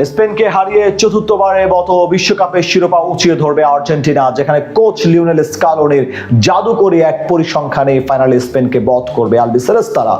স্পেনকে হারিয়ে চতুর্থবারের মতো বিশ্বকাপের শিরোপা উঁচিয়ে ধরবে আর্জেন্টিনা, যেখানে কোচ লিওনেল স্কালোনির জাদুকরী এক পরিসংখ্যানে ফাইনালে স্পেনকে বধ করবে আলবিসেলেস্তারা।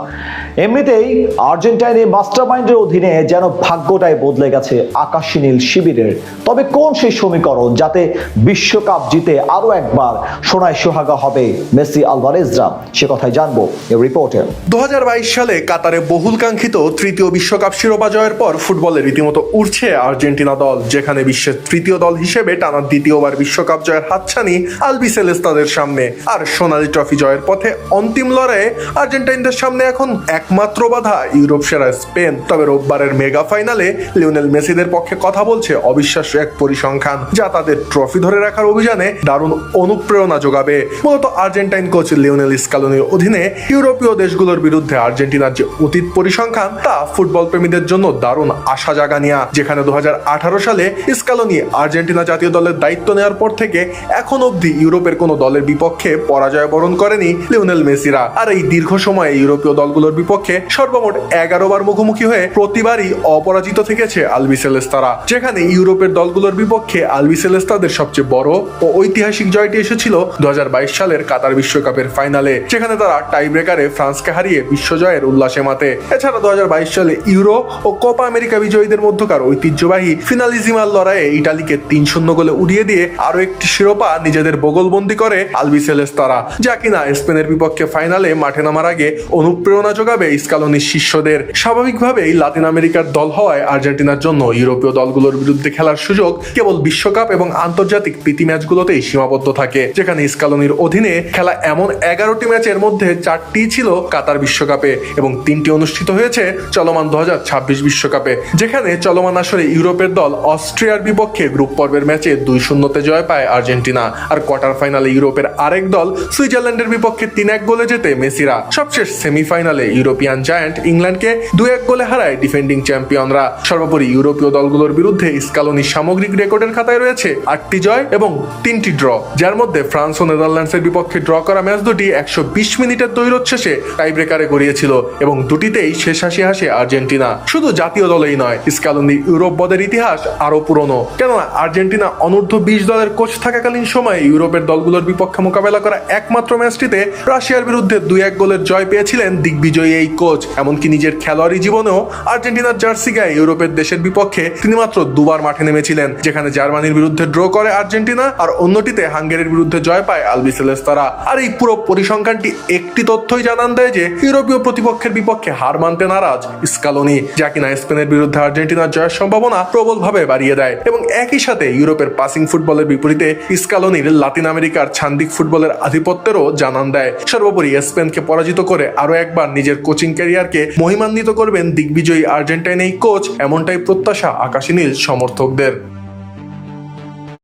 এমনিতেই আর্জেন্টাইনের মাস্টারমাইন্ডের অধীনে যেন ভাগ্যটাই বদলে গেছে আকাশী নীল শিবিরের। তবে কোন সেই সমীকরণ যাতে বিশ্বকাপ জিতে আরো একবার সোনায় সোহাগা হবে মেসি আলভারেজরা, সে কথাই জানবো এই রিপোর্টে। 2022 সালে কাতারে বহুল কাঙ্ক্ষিত তৃতীয় বিশ্বকাপ শিরোপা জয়ের পর ফুটবলে রীতিমতো উঠছে আর্জেন্টিনা দল, যেখানে বিশ্বের তৃতীয় দল হিসেবে টানা দ্বিতীয়বার বিশ্বকাপ জয়ের হাতছানি আলবিসেলেস্তাদের সামনে। আর সোনালী ট্রফি জয়ের পথে অন্তিম লড়াইয়ে আর্জেন্টাইনদের সামনে এখন একমাত্র বাধা ইউরোপ সেরা স্পেন। তবে রোববারের মেগা ফাইনালে লিওনেল মেসিদের পক্ষে কথা বলছে অবিশ্বাস্য এক পরিসংখ্যান, যা তাদের ট্রফি ধরে রাখার অভিযানে দারুণ অনুপ্রেরণা যোগাবে। মূলত আর্জেন্টাইন কোচ লিওনেল স্কালোনির অধীনে ইউরোপীয় দেশগুলোর বিরুদ্ধে আর্জেন্টিনার যে অতীত পরিসংখ্যান তা ফুটবল প্রেমীদের জন্য দারুণ আশা জাগানিয়া। যেখানে 2018 সালে স্কালোনি আর্জেন্টিনা জাতীয় দলের দায়িত্ব নেওয়ার পর থেকে এখন অবধি ইউরোপের কোনো দলের বিপক্ষে পরাজয় বরণ করেনি লিওনেল মেসিরা। আর এই দীর্ঘ সময়ে ইউরোপীয় দলগুলোর বিপক্ষে সর্বমোট 11 বার মুখোমুখি হয়ে প্রতিবারই অপরাজিত থেকেছে আলবিসেলেস্তারা। যেখানে ইউরোপের দলগুলোর বিপক্ষে আলবিসেলেস্তাদের সবচেয়ে বড় ও ঐতিহাসিক জয়টি এসেছিল 2022 সালের কাতার বিশ্বকাপের ফাইনালে, যেখানে তারা টাই ব্রেকারে ফ্রান্সকে হারিয়ে বিশ্বজয়ের উল্লাসে মাতে। এছাড়া 2022 সালে ইউরো ও কোপা আমেরিকা বিজয়ীদের মধ্যকার ঐতিহ্যবাহী ফিনালিজিমার লড়াইয়ে ইটালিকে 3-0 গোলে উড়িয়ে দিয়ে আরো একটি শিরোপা নিজেদের বগলবন্দি করে আলবিসেলেস্তারা, যা কিনা স্পেনের বিপক্ষে ফাইনালে মাঠে নামার আগে অনুপ্রেরণা যোগাবে স্কালোনির শিষ্যদের। স্বাভাবিকভাবেই লাতিন আমেরিকার দল হওয়ায় আর্জেন্টিনার জন্য ইউরোপীয় দলগুলোর বিরুদ্ধে খেলার সুযোগ কেবল বিশ্বকাপ এবং আন্তর্জাতিক প্রীতি ম্যাচগুলোতেই সীমাবদ্ধ থাকে, যেখানে স্কালোনির অধীনে খেলা এমন 11টি ম্যাচের মধ্যে 4টি ছিল কাতার বিশ্বকাপে এবং 3টি অনুষ্ঠিত হয়েছে চলমান 2026 বিশ্বকাপে। যেখানে চলমান আসরে ইউরোপের দল অস্ট্রিয়ার বিপক্ষে গ্রুপ পর্বের ম্যাচে 2-0 জয় পায় আর্জেন্টিনা, আর কোয়ার্টার ফাইনালে ইউরোপের আরেক দল সুইজারল্যান্ডের বিপক্ষে 3-1 গোলে জেতে মেসিরা। সবশেষ সেমিফাইনালে ইউরোপিয়ান জায়ান্ট ইংল্যান্ডকে 2-1 গোলে হারায় ডিফেন্ডিং চ্যাম্পিয়নরা। সর্বোপরি ইউরোপীয় দলগুলোর বিরুদ্ধে স্কালোনির সামগ্রিক রেকর্ডের খাতায় রয়েছে 8টি জয় এবং 3টি ড্র, যার মধ্যে ফ্রান্স ও নেদারল্যান্ডসের বিপক্ষে ড্র করা ম্যাচ দুটি 120 মিনিটের দৈরথ শেষে টাই ব্রেকারে গড়িয়েছিল এবং দুটিতেই শেষ হাসি হাসে আর্জেন্টিনা। শুধু জাতীয় দলেই নয়, স্কালোনির ইউরোপ বদের ইতিহাস আরো পুরনো, কেননা আর্জেন্টিনা অনূর্ধ্ব 20 দলের কোচ থাকাকালীন সময়ে ইউরোপের দলগুলোর বিপক্ষে মোকাবেলা করা একমাত্র ম্যাচটিতে রাশিয়ার বিরুদ্ধে 2-1 গোলের জয় পেয়েছিলেন দিগ্বিজয়ী এই কোচ। এমনকি নিজের খেলোয়াড়ি জীবনেও আর্জেন্টিনার জার্সি গায়ে ইউরোপের দেশের বিপক্ষে তিনি মাত্র 2 বার মাঠে নেমেছিলেন, যেখানে জার্মানির বিরুদ্ধে ড্র করে আর্জেন্টিনা আর অন্যটিতে হাঙ্গেরির বিরুদ্ধে জয় পায় আলবিসেলেস্তারা। আর এই পুরো পরিসংখ্যানটি একটি তথ্যই জানান দেয় যে ইউরোপীয় প্রতিপক্ষের বিপক্ষে হার মানতে নারাজ স্কালোনি, যা কিনা স্পেনের বিরুদ্ধে আর্জেন্টিনার জয়ের সম্ভাবনা প্রবলভাবে বাড়িয়ে দেয়। এবং একই সাথে ইউরোপের পাসিং ফুটবলের বিপরীতে স্কালোনির লাতিন আমেরিকার ছান্দিক ফুটবলের আধিপত্যেরও জানান দেয়। সর্বোপরি স্পেনকে পরাজিত করে আরো একবার নিজের কোচিং ক্যারিয়ারকে মহিমান্বিত করবেন দিগ্বিজয়ী আর্জেন্টাইন এই কোচ, এমনটাই প্রত্যাশা আকাশী নীল সমর্থকদের।